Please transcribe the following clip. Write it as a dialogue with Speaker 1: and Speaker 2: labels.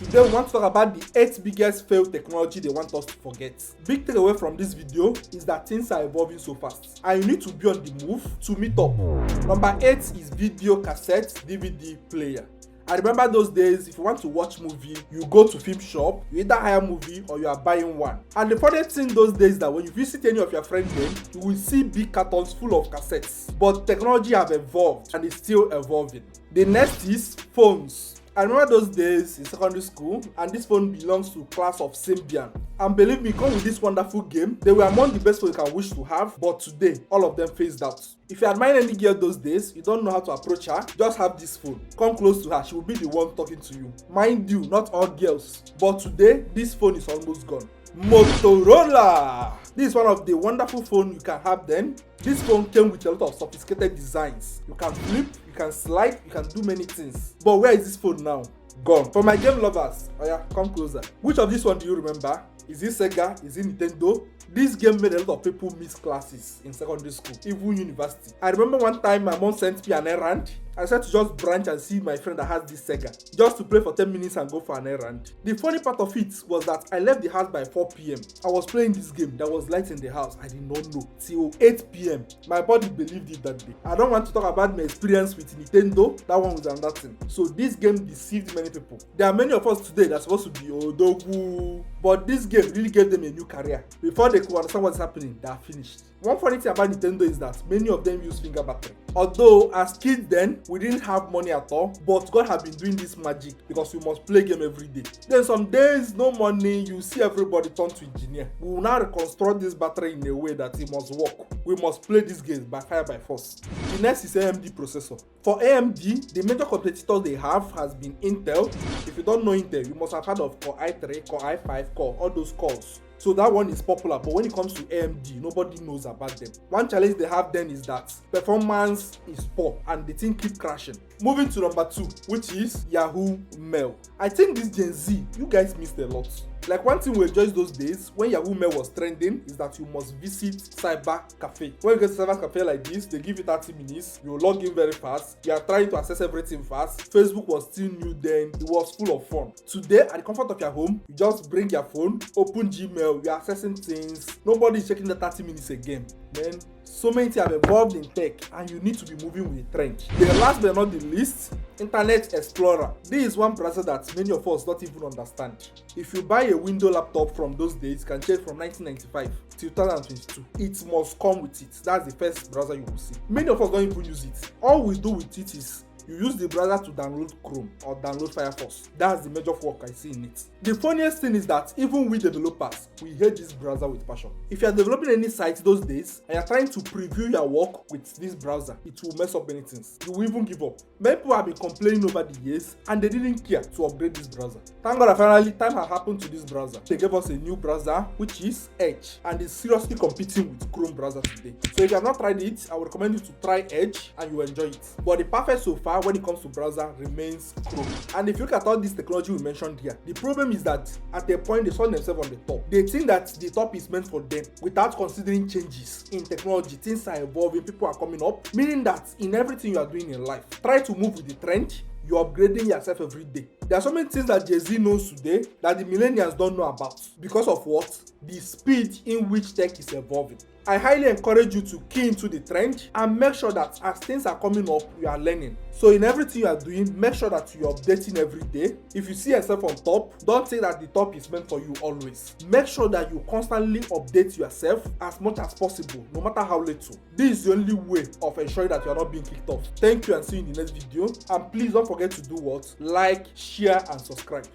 Speaker 1: Today we want to talk about the 8 biggest failed technology they want us to forget. Big takeaway from this video is that things are evolving so fast and you need to be on the move to meet up. Number 8 is video cassette DVD player. I remember those days, if you want to watch movie, you go to film shop, you either hire movie or you are buying one. And the funny thing those days that when you visit any of your friends then, you will see big cartons full of cassettes. But technology have evolved and is still evolving. The next is phones. I remember those days in secondary school, and this phone belongs to class of Symbian. And believe me, come with this wonderful game, they were among the best phones you can wish to have, but today, all of them phased out. If you admire any girl those days, you don't know how to approach her, just have this phone. Come close to her, she will be the one talking to you. Mind you, not all girls, but today, this phone is almost gone. Motorola! This is one of the wonderful phones you can have then. This phone came with a lot of sophisticated designs. You can flip, you can slide, you can do many things. But where is this phone now? Gone. For my game lovers, oh yeah, come closer. Which of this one do you remember? Is it Sega? Is it Nintendo? This game made a lot of people miss classes in secondary school, even university. I remember one time my mom sent me an errand. I said to just branch and see my friend that has this Sega, just to play for 10 minutes and go for an errand. The funny part of it was that I left the house by 4 p.m. I was playing this game, there was light in the house, I did not know. Till 8 p.m. My body believed it that day. I don't want to talk about my experience with Nintendo, that one was another thing. So this game deceived many people. There are many of us today that are supposed to be odogu, but this game really gave them a new career. Before they could understand what's happening, they are finished. One funny thing about Nintendo is that many of them use finger battery. Although as kids then, we didn't have money at all, but God have been doing this magic because we must play game every day. Then some days, no money, you see everybody turn to engineer. We will now reconstruct this battery in a way that it must work. We must play this game by fire by force. The next is AMD processor. For AMD, the major competitors they have has been Intel. If you don't know Intel, you must have heard of Core i3, Core i5, Core, all those cores. So that one is popular, but when it comes to AMD, nobody knows about them. One challenge they have then is that performance is poor and the thing keep crashing. Moving to number 2, which is Yahoo Mail. I think this Gen Z, you guys missed a lot. Like one thing we enjoyed those days when Yahoo Mail was trending is that you must visit cyber cafe. When you get to cyber cafe like this, they give you 30 minutes, you log in very fast, you are trying to access everything fast. Facebook was still new then, it was full of fun. Today, at the comfort of your home, you just bring your phone, open Gmail, you are accessing things, nobody is checking the 30 minutes again. Man, so many things have evolved in tech and you need to be moving with the trend. The last but not the least, Internet Explorer. This is one browser that many of us don't even understand. If you buy a Windows laptop from those days, you can check from 1995 to 2022. It must come with it. That's the first browser you will see. Many of us don't even use it. All we do with it is you use the browser to download Chrome or download Firefox. That's the major work I see in it. The funniest thing is that even we developers, we hate this browser with passion. If you are developing any site those days and you are trying to preview your work with this browser, it will mess up many things. You will even give up. Many people have been complaining over the years and they didn't care to upgrade this browser. Thank God that finally time has happened to this browser. They gave us a new browser which is Edge and is seriously competing with Chrome browser today. So if you have not tried it, I would recommend you to try Edge and you will enjoy it. But the perfect so far when it comes to browser remains Chrome. And if you look at all this technology we mentioned here, the problem is that at a point they saw themselves on the top. They think that the top is meant for them without considering changes in technology. Things are evolving, people are coming up, meaning that in everything you are doing in life, try to move with the trend. You're upgrading yourself every day. There are so many things that Gen Z knows today that the millennials don't know about. Because of what? The speed in which tech is evolving. I highly encourage you to key into the trend and make sure that as things are coming up, you are learning. So in everything you are doing, make sure that you are updating every day. If you see yourself on top, don't say that the top is meant for you always. Make sure that you constantly update yourself as much as possible, no matter how little. This is the only way of ensuring that you are not being kicked off. Thank you and see you in the next video. And please don't forget to do what? Like, share and subscribe.